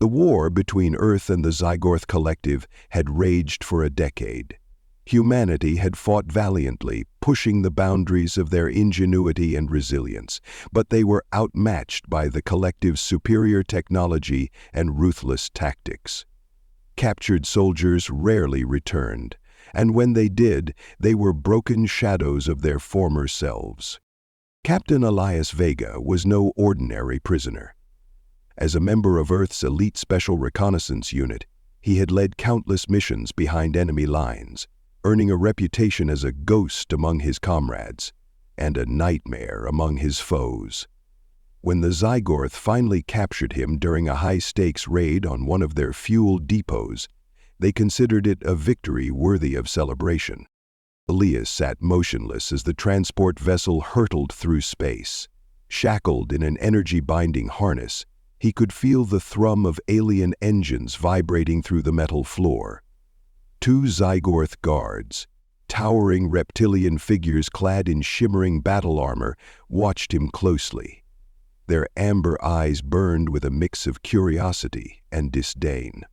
The war between Earth and the Zygoth Collective had raged for a decade. Humanity had fought valiantly, pushing the boundaries of their ingenuity and resilience, but they were outmatched by the Collective's superior technology and ruthless tactics. Captured soldiers rarely returned, and when they did, they were broken shadows of their former selves. Captain Elias Vega was no ordinary prisoner. As a member of Earth's elite Special Reconnaissance Unit, he had led countless missions behind enemy lines, earning a reputation as a ghost among his comrades and a nightmare among his foes. When the Zygoth finally captured him during a high-stakes raid on one of their fuel depots, they considered it a victory worthy of celebration. Elias sat motionless as the transport vessel hurtled through space. Shackled in an energy-binding harness, he could feel the thrum of alien engines vibrating through the metal floor. Two Zygoth guards, towering reptilian figures clad in shimmering battle armor, watched him closely. Their amber eyes burned with a mix of curiosity and disdain.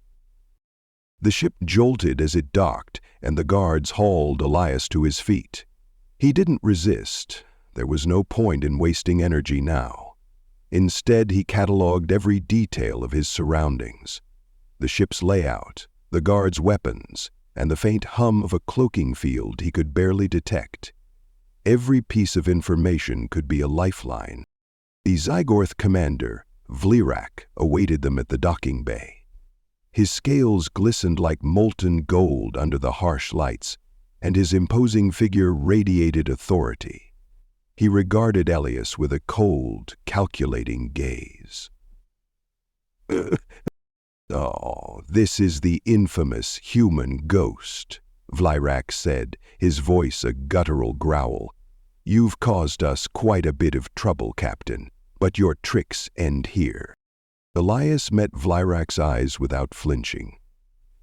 The ship jolted as it docked, and the guards hauled Elias to his feet. He didn't resist. There was no point in wasting energy now. Instead, he cataloged every detail of his surroundings. The ship's layout, the guards' weapons, and the faint hum of a cloaking field he could barely detect. Every piece of information could be a lifeline. The Zygoth commander, Vlirak, awaited them at the docking bay. His scales glistened like molten gold under the harsh lights, and his imposing figure radiated authority. He regarded Elias with a cold, calculating gaze. "Oh, this is the infamous human ghost," Vlirak said, his voice a guttural growl. "You've caused us quite a bit of trouble, Captain, but your tricks end here." Elias met Vlirak's eyes without flinching.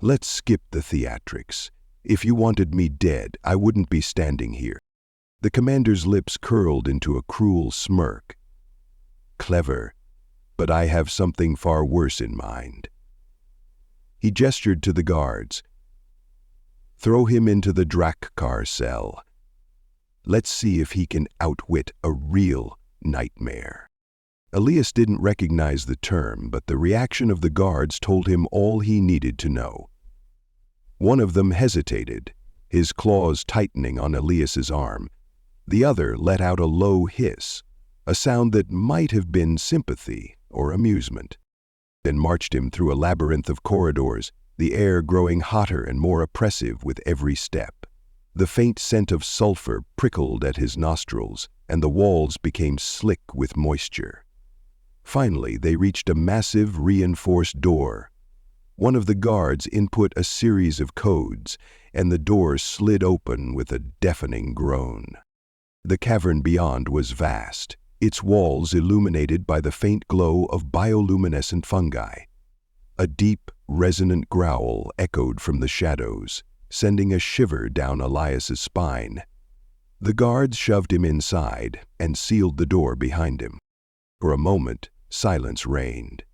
"Let's skip the theatrics. If you wanted me dead, I wouldn't be standing here." The commander's lips curled into a cruel smirk. "Clever, but I have something far worse in mind." He gestured to the guards. "Throw him into the Drakos cell. Let's see if he can outwit a real nightmare." Elias didn't recognize the term, but the reaction of the guards told him all he needed to know. One of them hesitated, his claws tightening on Elias's arm. The other let out a low hiss, a sound that might have been sympathy or amusement, then marched him through a labyrinth of corridors, the air growing hotter and more oppressive with every step. The faint scent of sulfur prickled at his nostrils, and the walls became slick with moisture. Finally, they reached a massive, reinforced door. One of the guards input a series of codes, and the door slid open with a deafening groan. The cavern beyond was vast, its walls illuminated by the faint glow of bioluminescent fungi. A deep, resonant growl echoed from the shadows, sending a shiver down Elias's spine. The guards shoved him inside and sealed the door behind him. For a moment, silence reigned.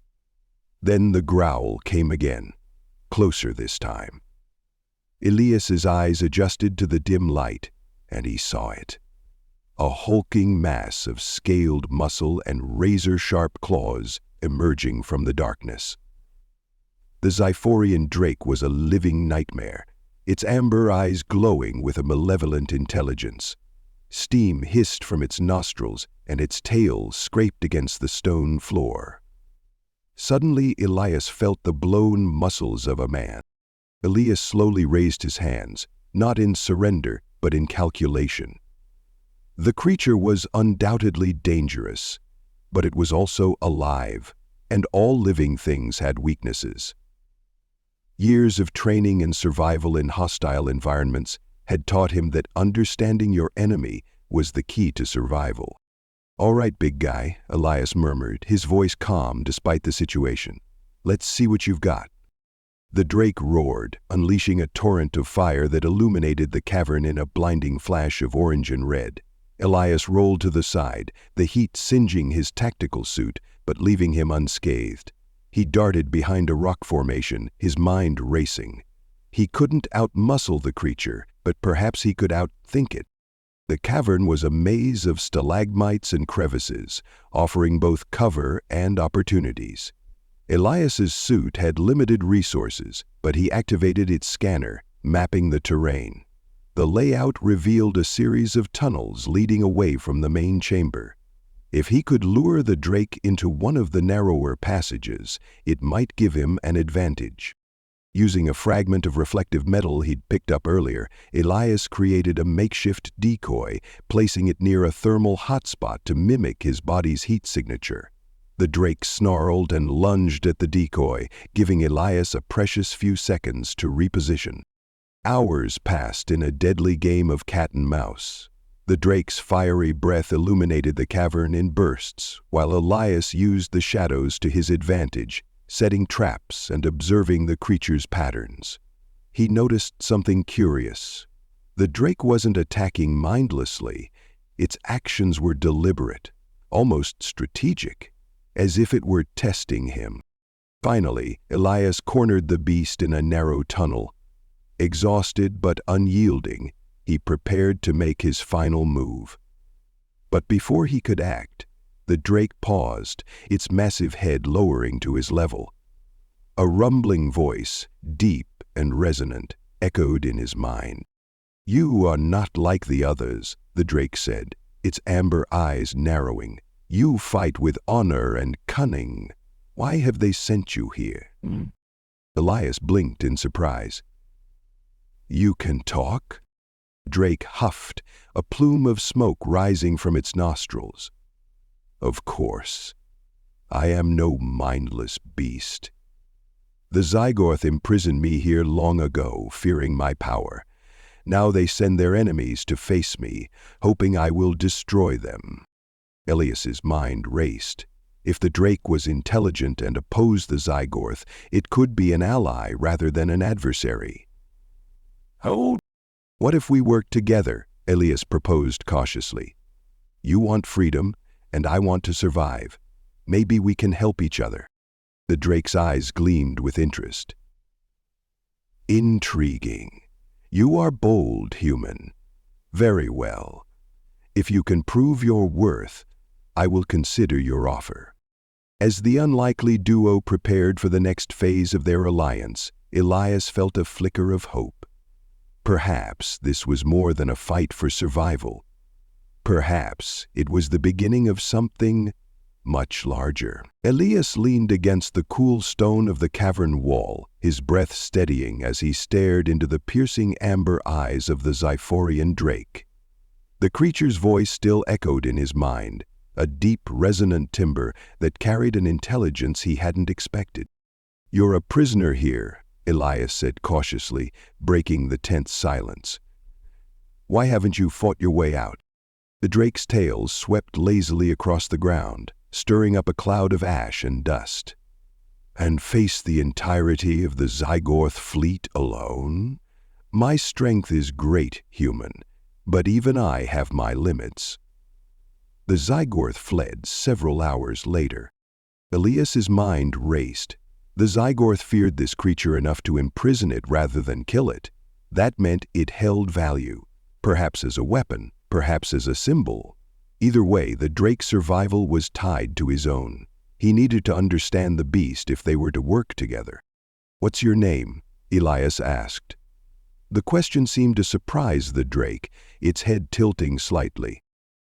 Then the growl came again, closer this time. Elias's eyes adjusted to the dim light, and he saw it. A hulking mass of scaled muscle and razor-sharp claws emerging from the darkness. The Zyphorian drake was a living nightmare, its amber eyes glowing with a malevolent intelligence. Steam hissed from its nostrils, and its tail scraped against the stone floor. Suddenly, Elias felt the blown muscles of a man. Elias slowly raised his hands, not in surrender, but in calculation. The creature was undoubtedly dangerous, but it was also alive, and all living things had weaknesses. Years of training and survival in hostile environments had taught him that understanding your enemy was the key to survival. "All right, big guy," Elias murmured, his voice calm despite the situation. "Let's see what you've got." The drake roared, unleashing a torrent of fire that illuminated the cavern in a blinding flash of orange and red. Elias rolled to the side, the heat singeing his tactical suit, but leaving him unscathed. He darted behind a rock formation, his mind racing. He couldn't outmuscle the creature, but perhaps he could outthink it. The cavern was a maze of stalagmites and crevices, offering both cover and opportunities. Elias's suit had limited resources, but he activated its scanner, mapping the terrain. The layout revealed a series of tunnels leading away from the main chamber. If he could lure the Drake into one of the narrower passages, it might give him an advantage. Using a fragment of reflective metal he'd picked up earlier, Elias created a makeshift decoy, placing it near a thermal hotspot to mimic his body's heat signature. The Drake snarled and lunged at the decoy, giving Elias a precious few seconds to reposition. Hours passed in a deadly game of cat and mouse. The Drake's fiery breath illuminated the cavern in bursts, while Elias used the shadows to his advantage, setting traps and observing the creature's patterns. He noticed something curious. The Drake wasn't attacking mindlessly. Its actions were deliberate, almost strategic, as if it were testing him. Finally, Elias cornered the beast in a narrow tunnel. Exhausted but unyielding, he prepared to make his final move. But before he could act, the Drake paused, its massive head lowering to his level. A rumbling voice, deep and resonant, echoed in his mind. "You are not like the others," the Drake said, its amber eyes narrowing. "You fight with honor and cunning. Why have they sent you here?" Elias blinked in surprise. "You can talk?" Drake huffed, a plume of smoke rising from its nostrils. "Of course. I am no mindless beast. The Zygoth imprisoned me here long ago, fearing my power. Now they send their enemies to face me, hoping I will destroy them." Elias's mind raced. If the Drake was intelligent and opposed the Zygoth, it could be an ally rather than an adversary. "Hold! What if we work together?" Elias proposed cautiously. "You want freedom, and I want to survive. Maybe we can help each other." The Drake's eyes gleamed with interest. "Intriguing. You are bold, human. Very well. If you can prove your worth, I will consider your offer." As the unlikely duo prepared for the next phase of their alliance, Elias felt a flicker of hope. Perhaps this was more than a fight for survival. Perhaps it was the beginning of something much larger. Elias leaned against the cool stone of the cavern wall, his breath steadying as he stared into the piercing amber eyes of the Zyphorian Drake. The creature's voice still echoed in his mind, a deep, resonant timbre that carried an intelligence he hadn't expected. "You're a prisoner here," Elias said cautiously, breaking the tense silence. "Why haven't you fought your way out?" The Drake's tail swept lazily across the ground, stirring up a cloud of ash and dust. "And face the entirety of the Zygoth fleet alone? My strength is great, human, but even I have my limits." The Zygoth fled several hours later. Elias's mind raced. The Zygoth feared this creature enough to imprison it rather than kill it. That meant it held value, perhaps as a weapon, perhaps as a symbol. Either way, the Drake's survival was tied to his own. He needed to understand the beast if they were to work together. "What's your name?" Elias asked. The question seemed to surprise the Drake, its head tilting slightly.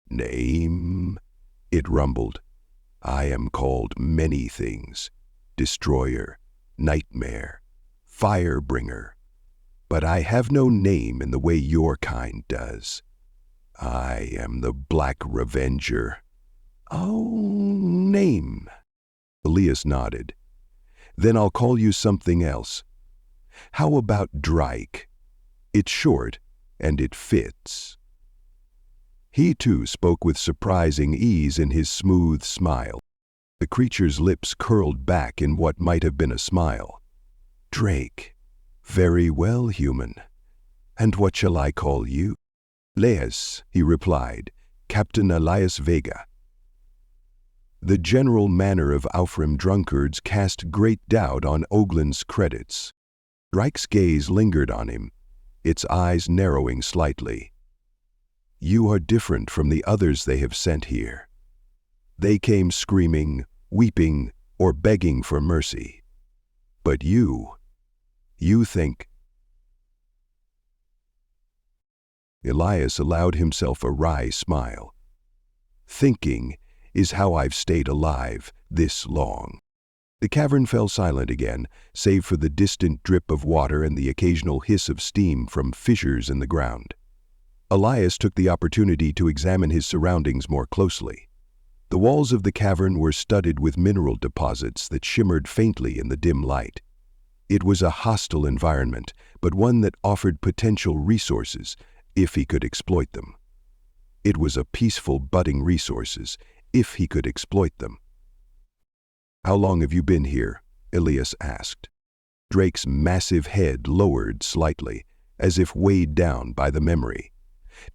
"Name?" it rumbled. "I am called many things. Destroyer, Nightmare, Firebringer. But I have no name in the way your kind does. I am the Black Revenger." "Oh, name." Elias nodded. "Then I'll call you something else. How about Drake? It's short, and it fits." He too spoke with surprising ease in his smooth smile. The creature's lips curled back in what might have been a smile. "Drake. Very well, human. And what shall I call you?" "Elias," he replied, "Captain Elias Vega." The general manner of Aufrim drunkards cast great doubt on Oglin's credits. Drake's gaze lingered on him, its eyes narrowing slightly. You are different from the others they have sent here. They came screaming, weeping, or begging for mercy. But you think... Elias allowed himself a wry smile. Thinking is how I've stayed alive this long. The cavern fell silent again, save for the distant drip of water and the occasional hiss of steam from fissures in the ground. Elias took the opportunity to examine his surroundings more closely. The walls of the cavern were studded with mineral deposits that shimmered faintly in the dim light. It was a hostile environment, but one that offered potential resources if he could exploit them. It was a peaceful, budding resources if he could exploit them. How long have you been here? Elias asked. Drake's massive head lowered slightly, as if weighed down by the memory.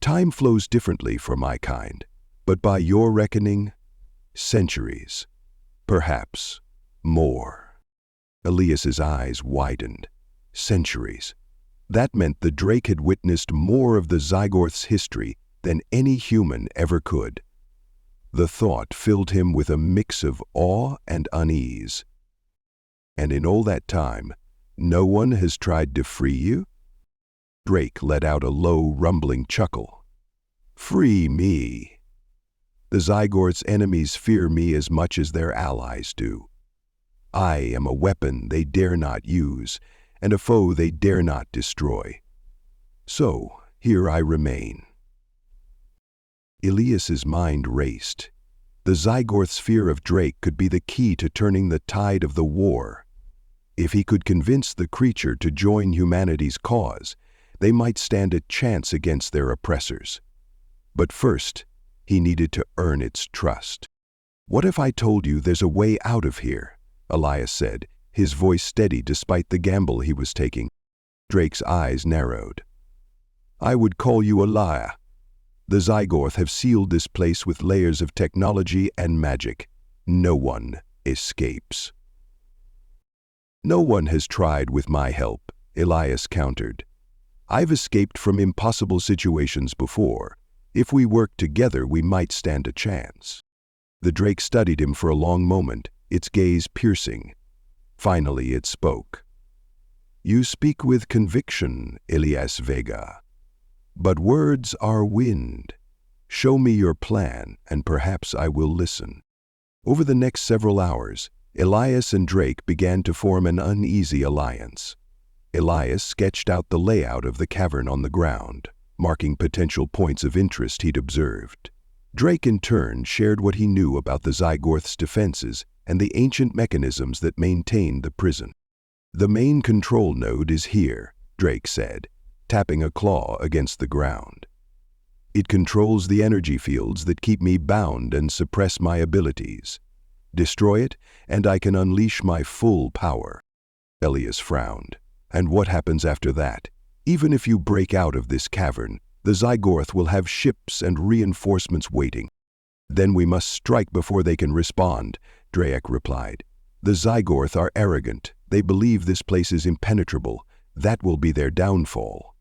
Time flows differently for my kind, but by your reckoning, centuries, perhaps more. Elias's eyes widened. Centuries. That meant the Drake had witnessed more of the Zygorth's history than any human ever could. The thought filled him with a mix of awe and unease. And in all that time, no one has tried to free you? Drake let out a low, rumbling chuckle. Free me. The Zygorth's enemies fear me as much as their allies do. I am a weapon they dare not use, and a foe they dare not destroy. So, here I remain. Elias's mind raced. The Zygorth's fear of Drake could be the key to turning the tide of the war. If he could convince the creature to join humanity's cause, they might stand a chance against their oppressors. But first, he needed to earn its trust. What if I told you there's a way out of here? Elias said, his voice steady despite the gamble he was taking. Drake's eyes narrowed. I would call you a liar. The Zygorth have sealed this place with layers of technology and magic. No one escapes. No one has tried with my help, Elias countered. I've escaped from impossible situations before. If we work together, we might stand a chance. The Drake studied him for a long moment, its gaze piercing. Finally it spoke. You speak with conviction, Elias Vega. But words are wind. Show me your plan, and perhaps I will listen. Over the next several hours, Elias and Drake began to form an uneasy alliance. Elias sketched out the layout of the cavern on the ground, marking potential points of interest he'd observed. Drake, in turn, shared what he knew about the Zygorth's defenses and the ancient mechanisms that maintained the prison. The main control node is here, Drake said, tapping a claw against the ground. It controls the energy fields that keep me bound and suppress my abilities. Destroy it, and I can unleash my full power. Elias frowned. And what happens after that? Even if you break out of this cavern, the Zygorth will have ships and reinforcements waiting. Then we must strike before they can respond, Drake replied. The Zygorth are arrogant. They believe this place is impenetrable. That will be their downfall.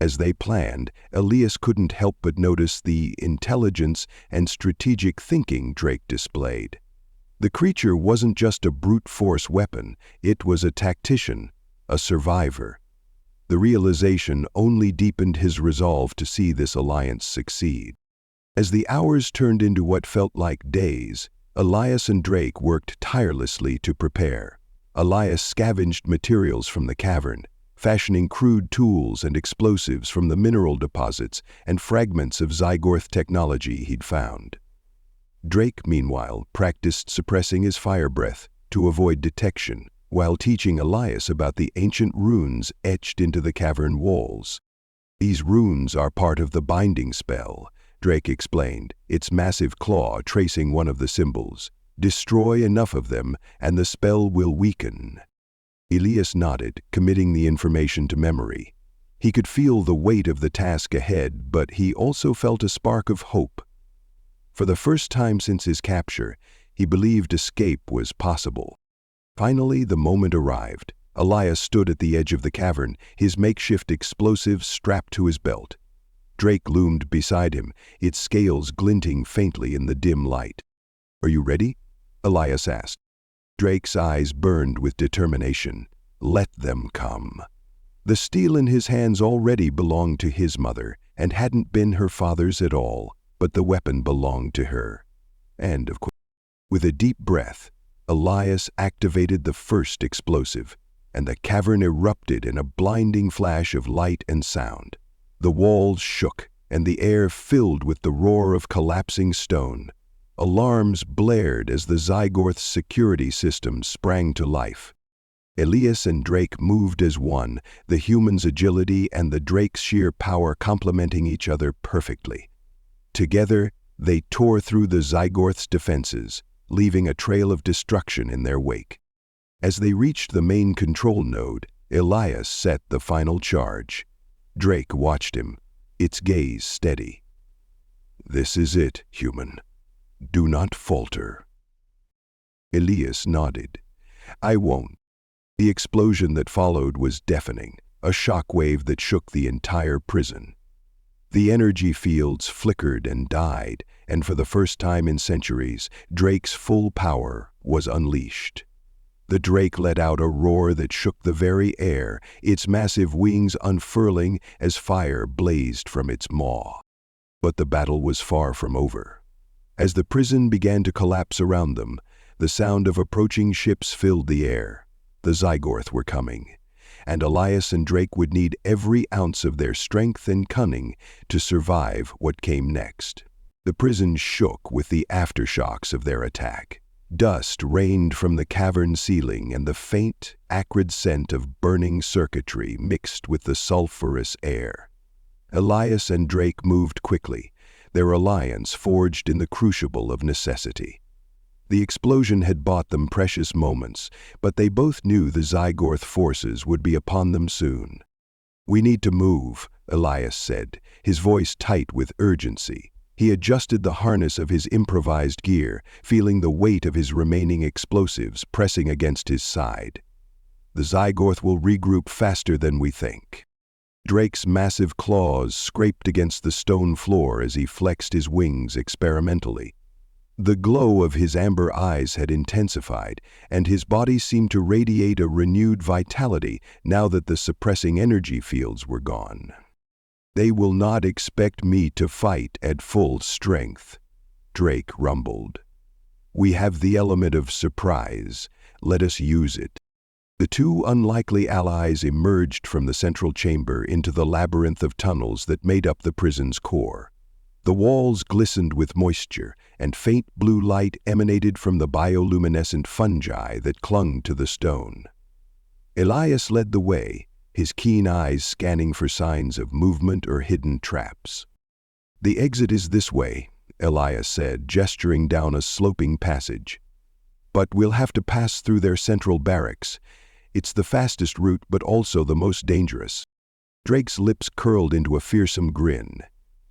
As they planned, Elias couldn't help but notice the intelligence and strategic thinking Drake displayed. The creature wasn't just a brute force weapon, it was a tactician, a survivor. The realization only deepened his resolve to see this alliance succeed. As the hours turned into what felt like days, Elias and Drake worked tirelessly to prepare. Elias scavenged materials from the cavern, fashioning crude tools and explosives from the mineral deposits and fragments of Zygorth technology he'd found. Drake, meanwhile, practiced suppressing his fire breath to avoid detection, while teaching Elias about the ancient runes etched into the cavern walls. These runes are part of the binding spell, Drake explained, its massive claw tracing one of the symbols. Destroy enough of them, and the spell will weaken. Elias nodded, committing the information to memory. He could feel the weight of the task ahead, but he also felt a spark of hope. For the first time since his capture, He believed escape was possible. Finally, the moment arrived. Elias stood at the edge of the cavern, his makeshift explosive strapped to his belt. Drake loomed beside him, its scales glinting faintly in the dim light. "Are you ready?" Elias asked. Drake's eyes burned with determination. Let them come. The steel in his hands already belonged to his mother, and hadn't been her father's at all, but the weapon belonged to her. And, of course, with a deep breath, Elias activated the first explosive, and the cavern erupted in a blinding flash of light and sound. The walls shook, and the air filled with the roar of collapsing stone. Alarms blared as the Zygorth's security systems sprang to life. Elias and Drake moved as one, the human's agility and the Drake's sheer power complementing each other perfectly. Together, they tore through the Zygorth's defenses, leaving a trail of destruction in their wake. As they reached the main control node, Elias set the final charge. Drake watched him, its gaze steady. "This is it, human. Do not falter." Elias nodded. "I won't." The explosion that followed was deafening, a shockwave that shook the entire prison. The energy fields flickered and died, and for the first time in centuries, Drake's full power was unleashed. The Drake let out a roar that shook the very air, its massive wings unfurling as fire blazed from its maw. But the battle was far from over. As the prison began to collapse around them, the sound of approaching ships filled the air. The Zygorth were coming, and Elias and Drake would need every ounce of their strength and cunning to survive what came next. The prison shook with the aftershocks of their attack. Dust rained from the cavern ceiling, and the faint, acrid scent of burning circuitry mixed with the sulphurous air. Elias and Drake moved quickly, their alliance forged in the crucible of necessity. The explosion had bought them precious moments, but they both knew the Zygorth forces would be upon them soon. "We need to move," Elias said, his voice tight with urgency. He adjusted the harness of his improvised gear, feeling the weight of his remaining explosives pressing against his side. "The Zygorth will regroup faster than we think." Drake's massive claws scraped against the stone floor as he flexed his wings experimentally. The glow of his amber eyes had intensified, and his body seemed to radiate a renewed vitality now that the suppressing energy fields were gone. "They will not expect me to fight at full strength," Drake rumbled. "We have the element of surprise. Let us use it." The two unlikely allies emerged from the central chamber into the labyrinth of tunnels that made up the prison's core. The walls glistened with moisture, and faint blue light emanated from the bioluminescent fungi that clung to the stone. Elias led the way, his keen eyes scanning for signs of movement or hidden traps. "The exit is this way," Elias said, gesturing down a sloping passage. "But we'll have to pass through their central barracks. It's the fastest route, but also the most dangerous." Drake's lips curled into a fearsome grin.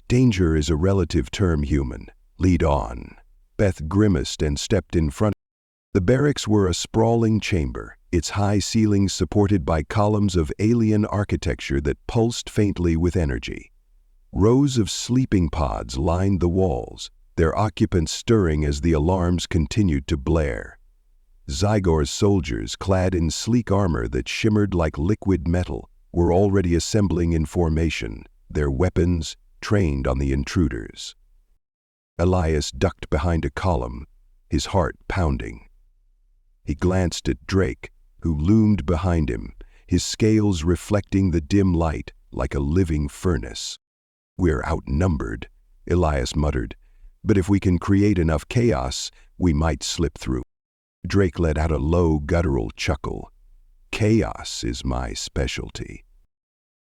"Danger is a relative term, human. Lead on." Beth grimaced and stepped in front. The barracks were a sprawling chamber, its high ceilings supported by columns of alien architecture that pulsed faintly with energy. Rows of sleeping pods lined the walls, their occupants stirring as the alarms continued to blare. Zygor's soldiers, clad in sleek armor that shimmered like liquid metal, were already assembling in formation, their weapons trained on the intruders. Elias ducked behind a column, his heart pounding. He glanced at Drake, who loomed behind him, his scales reflecting the dim light like a living furnace. "We're outnumbered," Elias muttered, "but if we can create enough chaos, we might slip through." Drake let out a low, guttural chuckle. "Chaos is my specialty."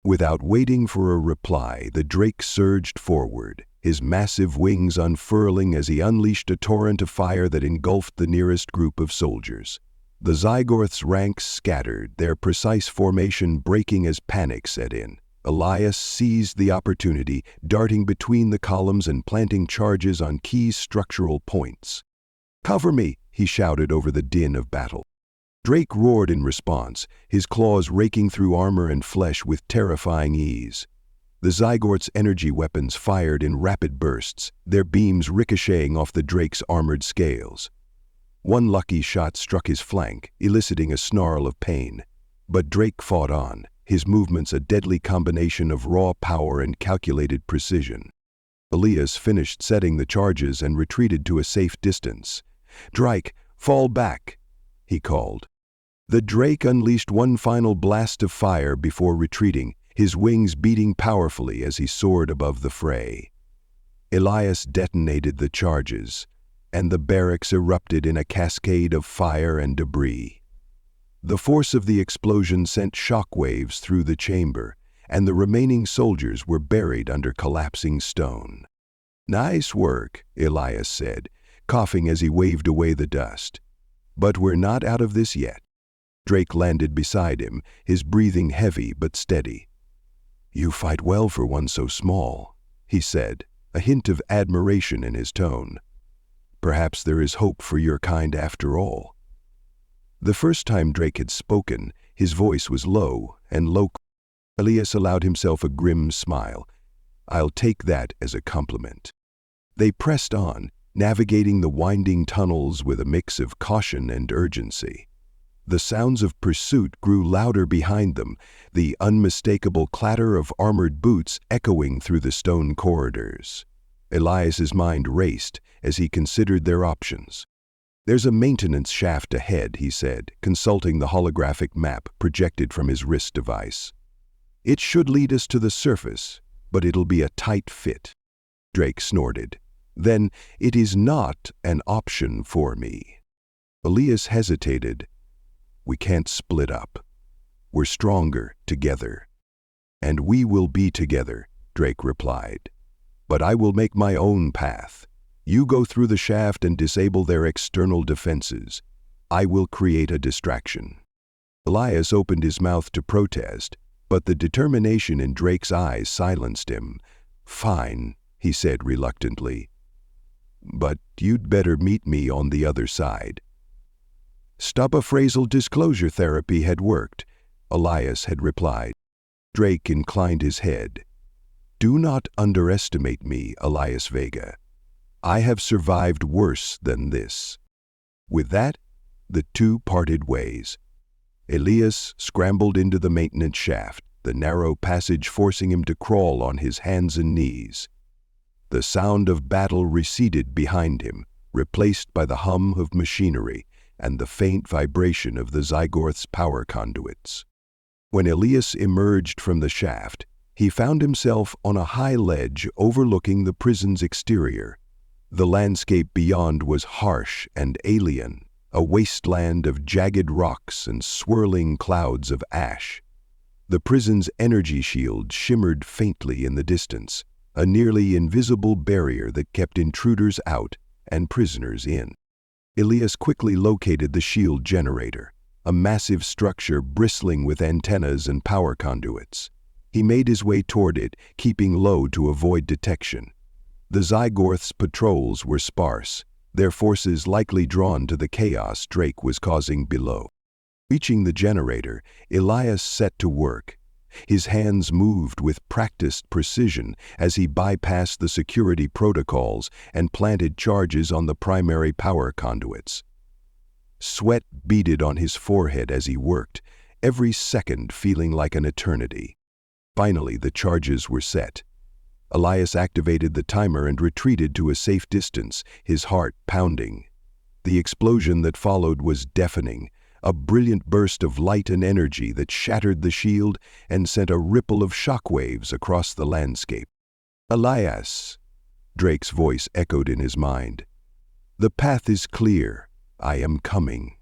Without waiting for a reply, the Drake surged forward, his massive wings unfurling as he unleashed a torrent of fire that engulfed the nearest group of soldiers. The Zygorth's ranks scattered, their precise formation breaking as panic set in. Elias seized the opportunity, darting between the columns and planting charges on key structural points. "Cover me!" he shouted over the din of battle. Drake roared in response, his claws raking through armor and flesh with terrifying ease. The Zygort's energy weapons fired in rapid bursts, their beams ricocheting off the Drake's armored scales. One lucky shot struck his flank, eliciting a snarl of pain. But Drake fought on, his movements a deadly combination of raw power and calculated precision. Elias finished setting the charges and retreated to a safe distance. "Drake, fall back!" he called. The Drake unleashed one final blast of fire before retreating, his wings beating powerfully as he soared above the fray. Elias detonated the charges, and the barracks erupted in a cascade of fire and debris. The force of the explosion sent shockwaves through the chamber, and the remaining soldiers were buried under collapsing stone. "Nice work," Elias said, coughing as he waved away the dust. "But we're not out of this yet." Drake landed beside him, his breathing heavy but steady. "You fight well for one so small," he said, a hint of admiration in his tone. "Perhaps there is hope for your kind after all." The first time Drake had spoken, his voice was low and local. Elias allowed himself a grim smile. "I'll take that as a compliment." They pressed on, navigating the winding tunnels with a mix of caution and urgency. The sounds of pursuit grew louder behind them, the unmistakable clatter of armored boots echoing through the stone corridors. Elias's mind raced as he considered their options. "There's a maintenance shaft ahead," he said, consulting the holographic map projected from his wrist device. "It should lead us to the surface, but it'll be a tight fit." Drake snorted. "Then it is not an option for me." Elias hesitated. "We can't split up. We're stronger together." "And we will be together," Drake replied. "But I will make my own path. You go through the shaft and disable their external defenses. I will create a distraction." Elias opened his mouth to protest, but the determination in Drake's eyes silenced him. "Fine," he said reluctantly. "But you'd better meet me on the other side." Stubaphrasal disclosure therapy had worked, Elias had replied. Drake inclined his head. "Do not underestimate me, Elias Vega. I have survived worse than this." With that, the two parted ways. Elias scrambled into the maintenance shaft, the narrow passage forcing him to crawl on his hands and knees. The sound of battle receded behind him, replaced by the hum of machinery and the faint vibration of the Zygorth's power conduits. When Elias emerged from the shaft, he found himself on a high ledge overlooking the prison's exterior. The landscape beyond was harsh and alien, a wasteland of jagged rocks and swirling clouds of ash. The prison's energy shield shimmered faintly in the distance, a nearly invisible barrier that kept intruders out and prisoners in. Elias quickly located the shield generator, a massive structure bristling with antennas and power conduits. He made his way toward it, keeping low to avoid detection. The Zygorth's patrols were sparse, their forces likely drawn to the chaos Drake was causing below. Reaching the generator, Elias set to work. His hands moved with practiced precision as he bypassed the security protocols and planted charges on the primary power conduits. Sweat beaded on his forehead as he worked, every second feeling like an eternity. Finally, the charges were set. Elias activated the timer and retreated to a safe distance, his heart pounding. The explosion that followed was deafening, a brilliant burst of light and energy that shattered the shield and sent a ripple of shockwaves across the landscape. "Elias," Drake's voice echoed in his mind. "The path is clear. I am coming."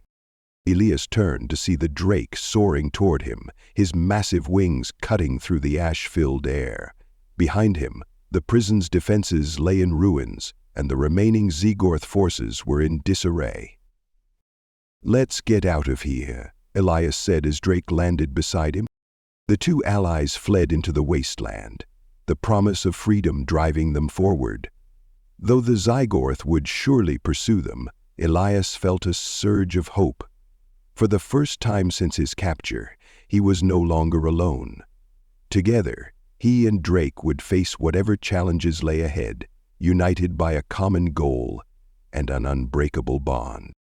Elias turned to see the Drake soaring toward him, his massive wings cutting through the ash-filled air. Behind him, the prison's defenses lay in ruins, and the remaining Zygorth forces were in disarray. "Let's get out of here," Elias said as Drake landed beside him. The two allies fled into the wasteland, the promise of freedom driving them forward. Though the Zygorth would surely pursue them, Elias felt a surge of hope. For the first time since his capture, he was no longer alone. Together, he and Drake would face whatever challenges lay ahead, united by a common goal and an unbreakable bond.